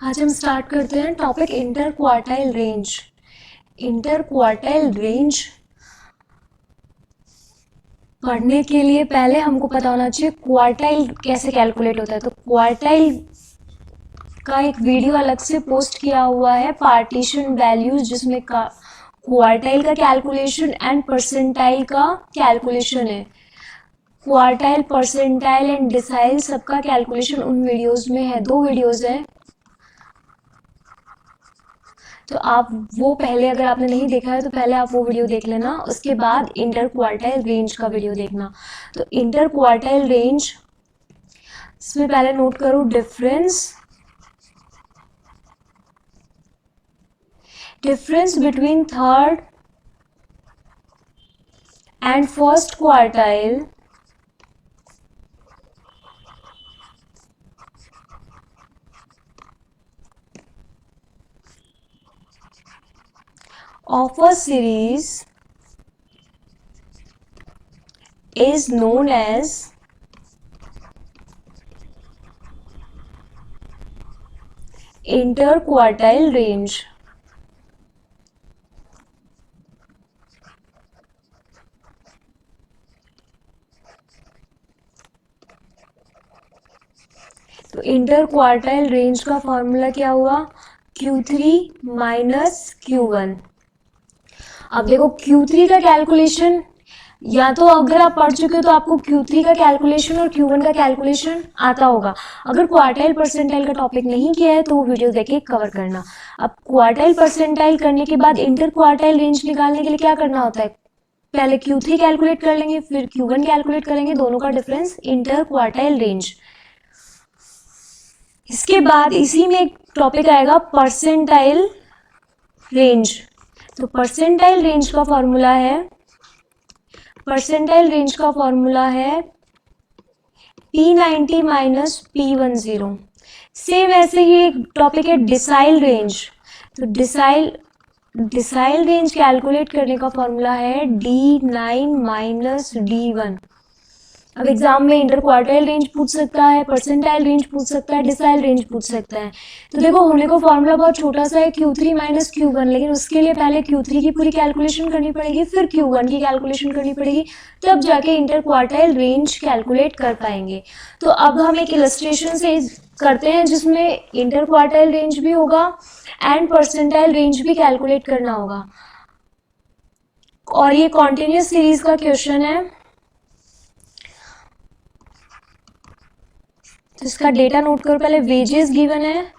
आज हम स्टार्ट करते हैं topic inter quartile range. Inter quartile range पढ़ने के लिए पहले हमको पता होना चाहिए क्वार्टाइल कैसे कैलकुलेट होता है। तो क्वार्टाइल का एक वीडियो अलग से पोस्ट किया हुआ है, पार्टीशन वैल्यूज, जिसमें क्वार्टाइल का कैलकुलेशन एंड परसेंटाइल का कैलकुलेशन है। क्वार्टाइल, परसेंटाइल एंड डिसाइल सबका कैलकुलेशन उन वीडियोस में है। 2 वीडियोस है, तो आप वो पहले, अगर आपने नहीं देखा है तो पहले आप वो वीडियो देख लेना, उसके बाद इंटर क्वार्टाइल रेंज का वीडियो देखना। तो इंटर क्वार्टाइल रेंज, इसमें पहले नोट करो difference between third and first quartile of a series is known as interquartile range। तो इंटरक्वार्टाइल रेंज का फॉर्मूला क्या हुआ? Q3 minus Q1। अब देखो Q3 का कैलकुलेशन, या तो अगर आप पढ़ चुके हो तो आपको Q3 का कैलकुलेशन और Q1 का कैलकुलेशन आता होगा। अगर क्वार्टाइल परसेंटाइल का टॉपिक नहीं किया है तो वो वीडियो देख के कवर करना। अब क्वार्टाइल परसेंटाइल करने के बाद इंटर क्वार्टाइल रेंज निकालने के लिए क्या करना होता है? पहले Q3 कैलकुलेट कर लेंगे, फिर Q1 कैलकुलेट करेंगे, दोनों का डिफरेंस इंटर क्वार्टाइल रेंज। इसके बाद इसी में एक टॉपिक आएगा परसेंटाइल रेंज। तो परसेंटाइल रेंज का फॉर्मूला है P90 माइनस P10। सेम ऐसे ही एक टॉपिक है डिसाइल रेंज। तो डिसाइल रेंज कैलकुलेट करने का फॉर्मूला है D9 माइनस D1। अब एग्जाम में इंटर क्वार्टाइल रेंज पूछ सकता है, परसेंटाइल रेंज पूछ सकता है, डिसाइल रेंज पूछ सकता है। तो देखो होने को फॉर्मूला बहुत छोटा सा है, Q3 माइनस Q1, लेकिन उसके लिए पहले Q3 की पूरी कैलकुलेशन करनी पड़ेगी, फिर Q1 की कैलकुलेशन करनी पड़ेगी, तब जाके इंटर क्वार्टाइल रेंज कैलकुलेट कर पाएंगे। तो अब हम एक इलस्ट्रेशन से करते हैं जिसमें इंटर क्वार्टाइल रेंज भी होगा एंड परसेंटाइल रेंज भी कैलकुलेट करना होगा, और ये कॉन्टिन्यूस सीरीज का क्वेश्चन है। तो इसका डेटा नोट करो। पहले वेजेस गिवन है,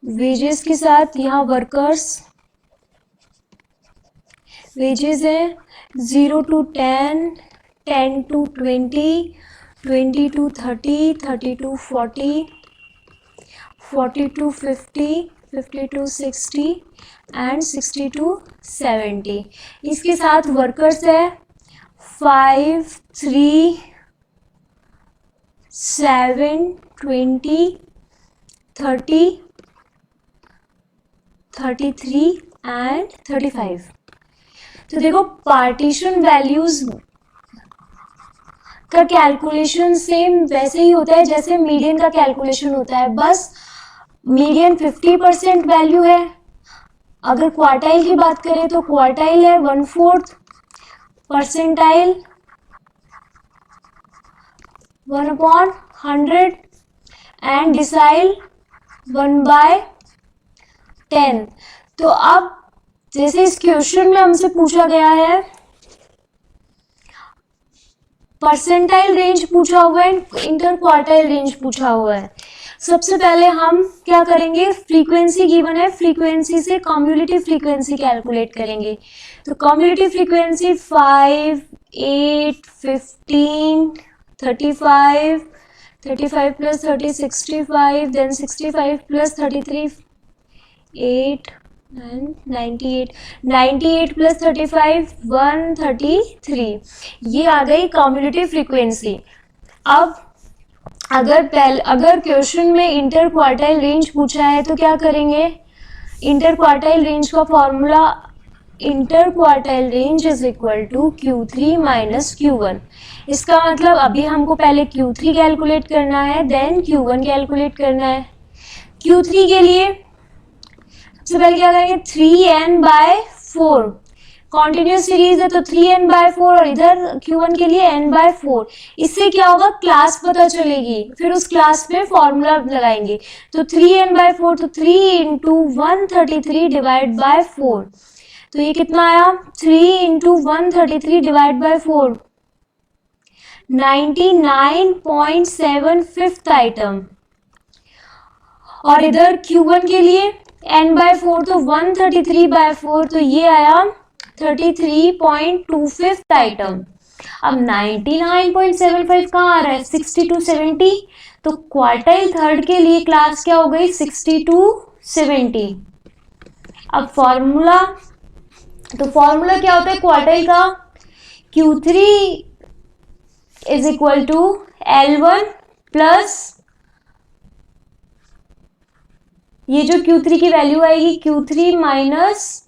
वेजेस के साथ यहाँ वर्कर्स वेजेस है 0 to 10, 10 to 20, 20 to 30, 30 to 40, 40 to 50, 50 to 60 and 60 to 70। इसके साथ वर्कर्स है 5, 3, 7, 20, 30, 33 एंड 35। तो देखो पार्टीशन वैल्यूज का कैलकुलेशन सेम वैसे ही होता है जैसे मीडियन का कैलकुलेशन होता है, बस मीडियन 50% वैल्यू है। अगर क्वार्टाइल की बात करें तो क्वार्टाइल है 1/4, परसेंटाइल 1/100 एंड डिसाइल 1/10। तो अब जैसे इस क्वेश्चन में हमसे पूछा गया है, परसेंटाइल रेंज पूछा हुआ है, इंटर क्वार्टाइल रेंज पूछा हुआ है। सबसे पहले हम क्या करेंगे, फ्रीक्वेंसी गिवन है, फ्रीक्वेंसी से कम्युलेटिव फ्रीक्वेंसी कैलकुलेट करेंगे। तो cumulative frequency 5, 8, 15, 35, 35 plus 30, 65, then 65 plus 33, 8, 98, 98 plus 35, 133। ये आ गई कम्युलेटिव फ्रीक्वेंसी। अब अगर क्वेश्चन में इंटर क्वार्टाइल रेंज पूछा है तो क्या करेंगे, इंटर क्वार्टाइल रेंज का formula, interquartile range is equal to Q3 minus Q1। इसका मतलब अभी हमको पहले Q3 कैलकुलेट करना है, देन Q1 कैलकुलेट करना है। Q3 के लिए सबसे पहले क्या करेंगे, 3n/4 कॉन्टिन्यूस सीरीज है तो 3n/4 और इधर Q1 के लिए n/4। इससे क्या होगा, क्लास पता चलेगी, फिर उस क्लास में फॉर्मूला लगाएंगे। तो 3n/4 तो 3 इंटू 133 डिवाइड बाय 4, तो ये कितना आया, 3 इंटू 133 डिवाइड बाय 4, 99.75 आइटम। और इधर Q1 के लिए n/4 तो 133/4, तो ये आया 33.25 आइटम। अब 99.75 कहाँ आ रहा है, 60 to 70, तो क्वार्टाइल थर्ड के लिए क्लास क्या हो गई, 60 to 70। अब फॉर्मूला, तो फॉर्मूला क्या होता है क्वार्टाइल का, Q3 is equal to L1 plus ये जो Q3 की वैल्यू आएगी, Q3 माइनस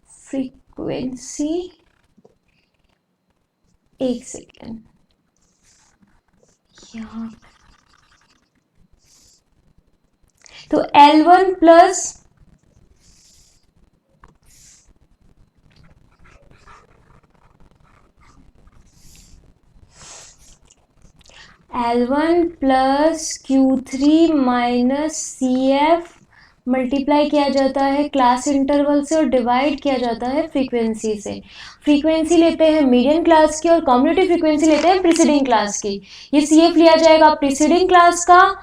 फ्रीक्वेंसी, एक सेकेंड यहाँ, तो L1 plus L1 plus Q3 minus CF multiply किया जाता है क्लास इंटरवल से और डिवाइड किया जाता है फ्रीक्वेंसी से। फ्रीक्वेंसी लेते हैं मीडियन क्लास की और कम्युनिटी फ्रीक्वेंसी लेते हैं प्रीसीडिंग क्लास की। ये CF लिया जाएगा प्रीसीडिंग क्लास का।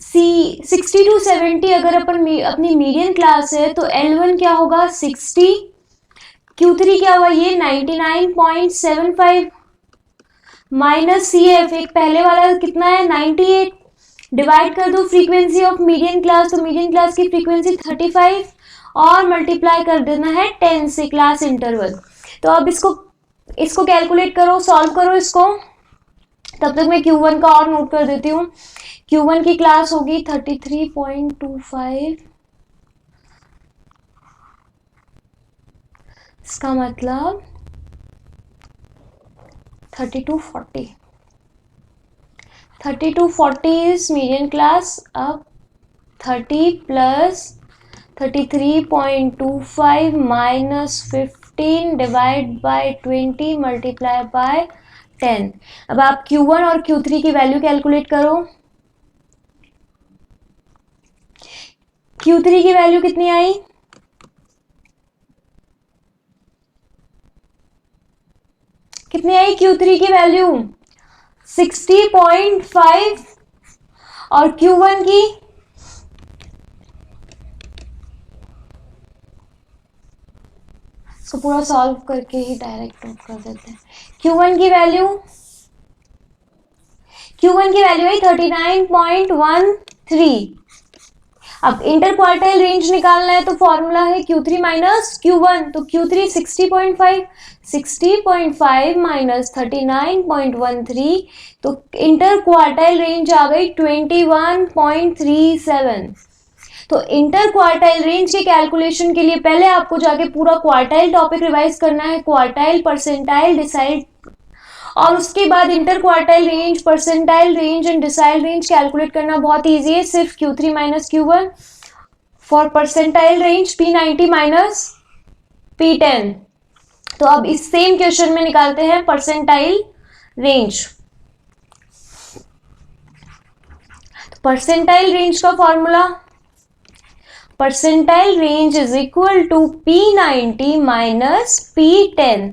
60 to 70 अगर अपनी मीडियन क्लास है तो L1 क्या होगा, 60, Q3 क्या हुआ, ये 99.75 माइनस CF, एक पहले वाला कितना है 98, डिवाइड कर दो फ्रीक्वेंसी ऑफ मीडियन क्लास, तो मीडियन क्लास की फ्रीक्वेंसी 35 और मल्टीप्लाई कर देना है 10 से क्लास इंटरवल। तो अब इसको कैलकुलेट करो, सॉल्व करो इसको। तब तक मैं Q1 का और नोट कर देती हूँ। Q1 की क्लास होगी 33.25, इसका मतलब 3240 इज मीडियन क्लास। अब 30 plus 33.25 minus 15 divide by 20 multiply by 10। अब आप Q1 और Q3 की वैल्यू कैलकुलेट करो। Q3 की वैल्यू कितनी आई, कितनी आई Q3 की वैल्यू 60.5 और Q1 की इसको पूरा सॉल्व करके ही डायरेक्ट नोट कर देते हैं। Q1 की वैल्यू आई 39.13। अब इंटर क्वार्टाइल रेंज निकालना है तो फॉर्मूला है Q3 माइनस Q1, तो Q3 60.5 माइनस 39.13, तो इंटर क्वार्टाइल रेंज आ गई 21.37। तो इंटर क्वार्टाइल रेंज के कैलकुलेशन के लिए पहले आपको जाके पूरा क्वार्टाइल टॉपिक रिवाइज करना है, क्वार्टाइल, परसेंटाइल, डिसाइल, और उसके बाद interquartile range, percentile range and decile range calculate करना बहुत इजी है। सिर्फ Q3 minus Q1 for percentile range P90 minus P10। तो अब इस सेम क्वेश्चन में निकालते हैं परसेंटाइल रेंज। तो परसेंटाइल रेंज का formula, percentile range is equal to P90 minus P10।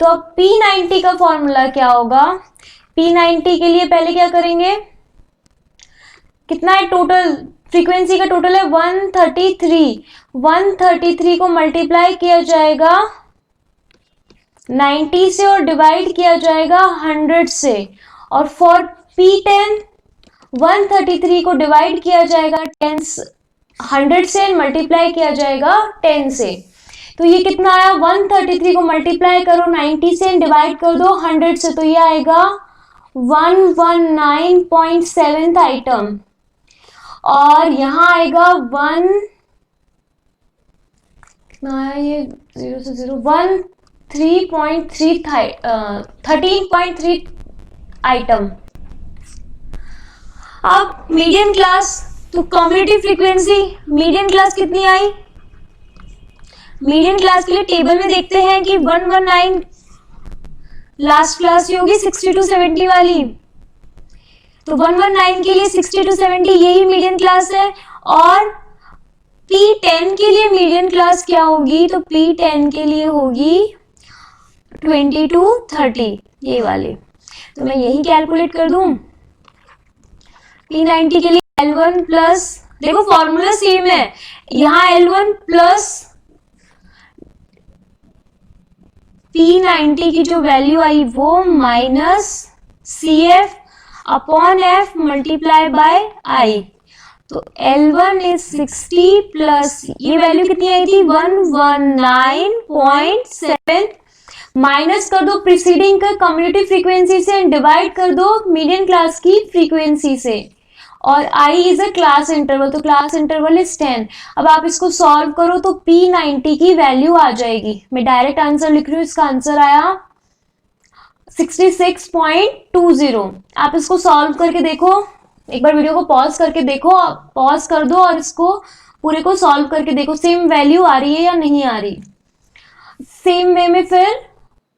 तो अब P90 का फॉर्मूला क्या होगा, P90 के लिए पहले क्या करेंगे, कितना है टोटल, फ्रीक्वेंसी का टोटल है 133 को मल्टीप्लाई किया जाएगा 90 से और डिवाइड किया जाएगा 100 से, और फॉर P10 133 को डिवाइड किया जाएगा 100 से, मल्टीप्लाई किया जाएगा 10 से। तो ये कितना आया, 133 को मल्टीप्लाई करो 90 से, डिवाइड कर दो 100 से, तो ये आएगा 119.7 आइटम, और यहाँ आएगा 13.3 आइटम। अब मीडियन क्लास, तो कम्युलेटिव फ्रीक्वेंसी मीडियन क्लास कितनी आई? मीडियन क्लास के लिए टेबल में देखते हैं कि 119 लास्ट क्लास ही होगी 60 to 70 वाली, तो 119 के लिए 60 to 70 यही मीडियन क्लास है। और P10 के लिए मीडियन क्लास क्या होगी? तो P10 के लिए होगी 20 to 30 ये वाले, तो मैं यही कैलकुलेट कर दूं। P90 के लिए L1 प्लस, देखो फॉर्मूला सेम है, यहाँ L1 प्लस P90 की जो वैल्यू आई वो minus CF upon F multiply by I, तो L1 इज 60 प्लस ये वैल्यू कितनी आई थी 119.7, माइनस कर दो प्रीसीडिंग का कम्युलेटिव फ्रीक्वेंसी से एंड डिवाइड कर दो मीडियन क्लास की फ्रीक्वेंसी से, और I is a class interval, तो क्लास इंटरवल इज 10। अब आप इसको सॉल्व करो तो P90 की वैल्यू आ जाएगी, मैं डायरेक्ट आंसर लिख रही हूँ, इसका आंसर आया 66.20। आप इसको सॉल्व करके देखो, एक बार वीडियो को पॉज करके देखो, पॉज कर दो और इसको पूरे को सॉल्व करके देखो सेम वैल्यू आ रही है या नहीं आ रही। सेम वे में फिर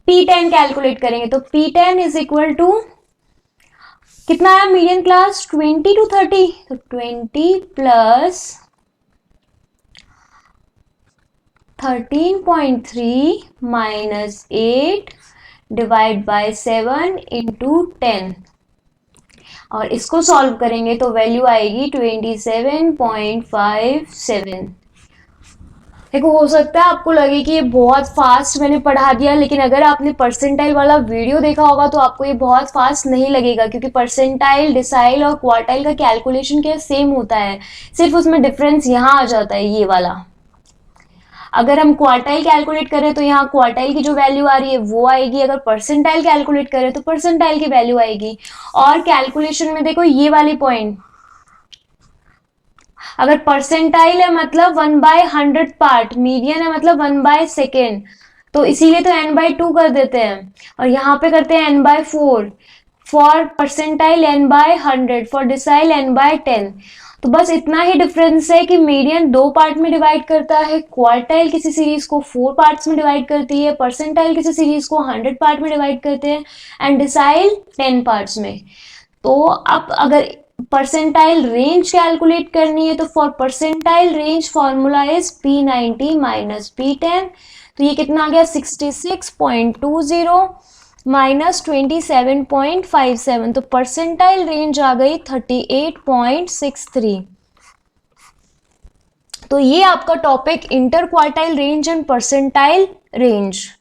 P10 कैलकुलेट करेंगे, तो P10 इज इक्वल टू कितना आया मीडियन क्लास 20 to 30, तो 20 plus 13.3 minus 8 divide by 7 into 10, और इसको सॉल्व करेंगे तो वैल्यू आएगी 27.57। देखो हो सकता है आपको लगे कि ये बहुत फास्ट मैंने पढ़ा दिया, लेकिन अगर आपने परसेंटाइल वाला वीडियो देखा होगा तो आपको ये बहुत फास्ट नहीं लगेगा, क्योंकि परसेंटाइल, डिसाइल और क्वार्टाइल का कैलकुलेशन क्या सेम होता है, सिर्फ उसमें डिफरेंस यहाँ आ जाता है ये वाला। अगर हम क्वार्टाइल कैलकुलेट करें तो यहाँ क्वार्टाइल की जो वैल्यू आ रही है वो आएगी, अगर परसेंटाइल कैलकुलेट करें तो परसेंटाइल की वैल्यू आएगी। और कैलकुलेशन में देखो ये वाली पॉइंट, अगर परसेंटाइल है मतलब 1/100 पार्ट, मीडियन है मतलब 1/2, तो इसीलिए तो n/2 कर देते हैं, और यहाँ पे करते हैं n/4, for percentile n/100, for decile n/10। तो बस इतना ही डिफरेंस है कि मीडियन 2 पार्ट में डिवाइड करता है, क्वार्टाइल किसी सीरीज को 4 पार्ट्स में डिवाइड करती है, परसेंटाइल किसी सीरीज को 100 पार्ट में डिवाइड करते हैं, एंड डिसाइल 10 पार्ट्स में। तो अब अगर परसेंटाइल रेंज कैलकुलेट करनी है तो for percentile range formula is P90 minus P10, तो ये कितना आ गया 66.20 माइनस 27.57, तो परसेंटाइल रेंज आ गई 38.63। तो ये आपका topic inter quartile range and percentile range.